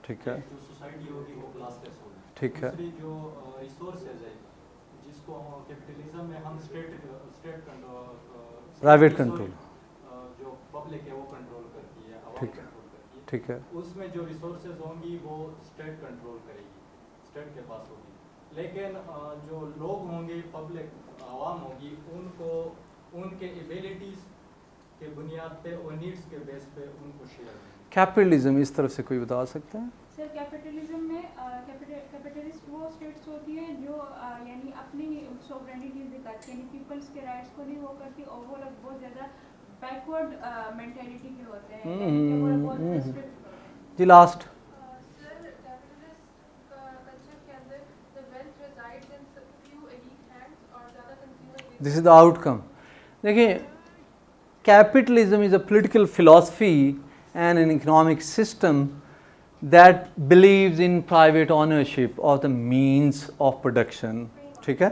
ठीक है, जो सोसाइटी होगी वो क्लासलेस होगी। ठीक है, दूसरी जो रिसोर्सेज है जिसको कैपिटलिज्म में हम स्टेट प्राइवेट कंट्रोल, जो पब्लिक है वो कंट्रोल करती है, आवाम ठीक है, कंट्रोल करती है, ठीक है, उसमें जो रिसोर्सेज होंगी वो स्टेट कंट्रोल करेगी, स्टेट के पास होगी। लेकिन जो लोग होंगे, पब्लिक आवाम होगी, उनको उनके एबिलिटीज के बुनियाद पे और नीड्स के बेस पे उनको शेयर करेंगे। कैपिटलिज्म इस तरफ से कोई बता सकता है? सर कैपिटलिज्म में कैपिटलिस्ट वो स्टेट्स होती हैं जो यानी अपनी सॉवरेनिटी दिखाती है, यानी पीपल्स के राइट्स को नहीं वो करती, और वो लोग बहुत ज़्यादा बैकवर्ड मेंटालिटी के होते हैं, यानी वो बहुत रिस्ट्रिक्ट होते हैं। जी लास्ट। सर कैपिटलिस्ट कल्चर के अंदर the wealth resides in few elite hands और ज़्यादा consumer. This is the outcome. देखिए, capitalism is a political philosophy and an economic system that believes in private ownership of the means of production। ठीक है,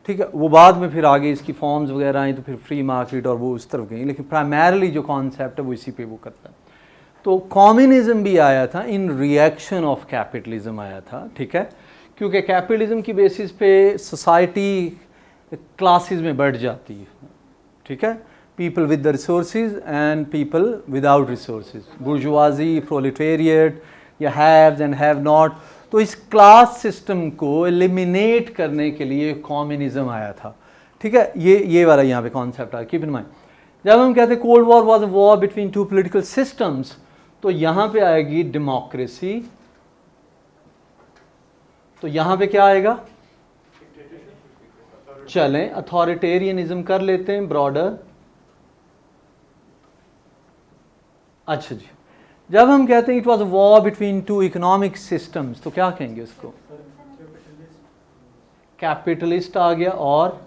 ठीक है, वो बाद में फिर आगे इसकी फॉर्म्स वगैरह आई तो फिर फ्री मार्केट और वो उस तरफ गई, लेकिन प्राइमरली जो कॉन्सेप्ट है वो इसी पे वो करता है। तो कम्युनिज्म भी आया था इन रिएक्शन ऑफ कैपिटलिज्म आया था, ठीक है, क्योंकि कैपिटलिज्म की बेसिस पे सोसाइटी क्लासेस में बढ़ जाती है, ठीक है, people with the resources and people without resources, bourgeoisie, proletariat, या haves and have not। तो इस क्लास सिस्टम को एलिमिनेट करने के लिए कम्युनिज्म आया था, ठीक है, ये वाला यहाँ पे कॉन्सेप्ट आया, कीप इन माइंड। जब हम कहते हैं cold war was a war between two political systems, तो यहाँ पे आएगी डेमोक्रेसी, तो यहाँ पे क्या आएगा? चलें अथॉरिटेरियनिज्म कर लेते हैं ब्रॉडर। अच्छा जी, जब हम कहते हैं it was a war between two economic systems, तो क्या कहेंगे उसको? कैपिटलिस्ट आ गया और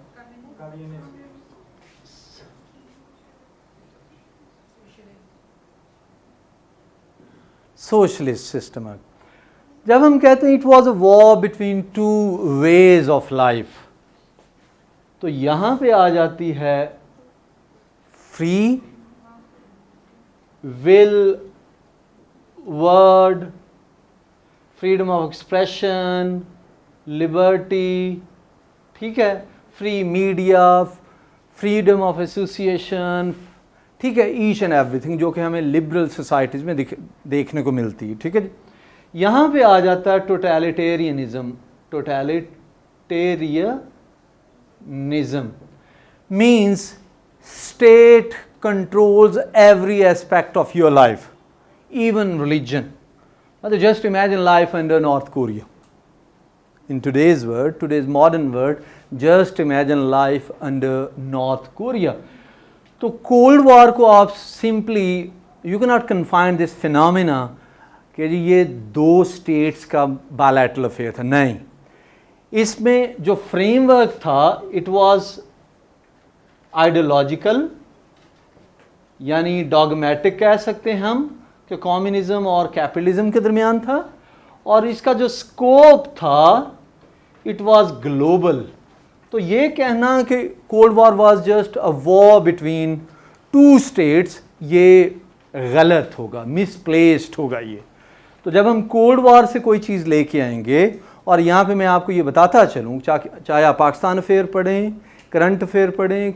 सोशलिस्ट सिस्टम। जब हम कहते हैं it was a war between two ways of life, तो यहां पे आ जाती है free will, word, freedom of expression, liberty, ठीक है, free media, freedom of association, ठीक है, each and everything जो कि हमें liberal societies में देखने को मिलती है, ठीक है। यहाँ पे आ जाता है totalitarianism। totalitarianism means state controls every aspect of your life, even religion. Just imagine life under North Korea. In today's world, today's modern world, just imagine life under North Korea. तो कोल्ड वॉर को आप simply, you can not confine this phenomena कि जी ये दो states का bilateral affair था, नहीं। इसमें जो फ्रेमवर्क था इट वाज आइडियोलॉजिकल, यानी डॉगमेटिक कह सकते हैं हम कि कम्युनिज्म और कैपिटलिज्म के दरमियान था, और इसका जो स्कोप था इट वाज ग्लोबल। तो ये कहना कि cold war was just a war between two states, ये गलत होगा, मिसप्लेस्ड होगा ये। तो जब हम कोल्ड वॉर से कोई चीज़ लेके आएंगे, और यहाँ पे मैं आपको ये बताता चलूँ, चाहे आप पाकिस्तान अफेयर पढ़ें, करंट अफेयर पढ़ें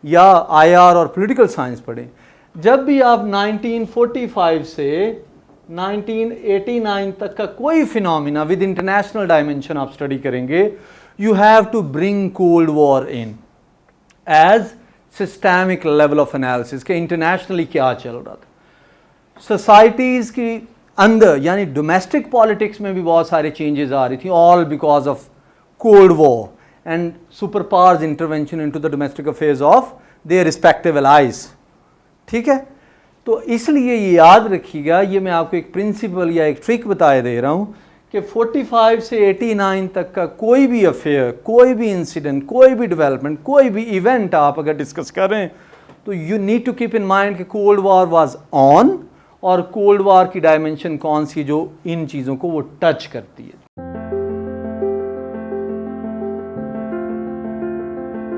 या आईआर और पॉलिटिकल साइंस पढ़ें, जब भी आप 1945 से 1989 तक का कोई फिनोमिना विद इंटरनेशनल डायमेंशन आप स्टडी करेंगे, you have to bring cold war in as systemic level of analysis कि इंटरनेशनली क्या चल रहा था। सोसाइटीज़ की अंदर यानी डोमेस्टिक पॉलिटिक्स में भी बहुत सारे चेंजेस आ रही थी, all because of cold war and superpowers intervention into the domestic affairs of their respective allies, ठीक है। तो इसलिए ये याद रखिएगा, ये मैं आपको एक प्रिंसिपल या एक ट्रिक बताए दे रहा हूँ कि 45 से 89 तक का कोई भी अफेयर, कोई भी इंसिडेंट, कोई भी डेवलपमेंट, कोई भी इवेंट आप अगर डिस्कस करें तो you need to keep in mind कि कोल्ड वॉर वाज ऑन, और कोल्ड वॉर की डायमेंशन कौन सी जो इन चीज़ों को वो टच करती है।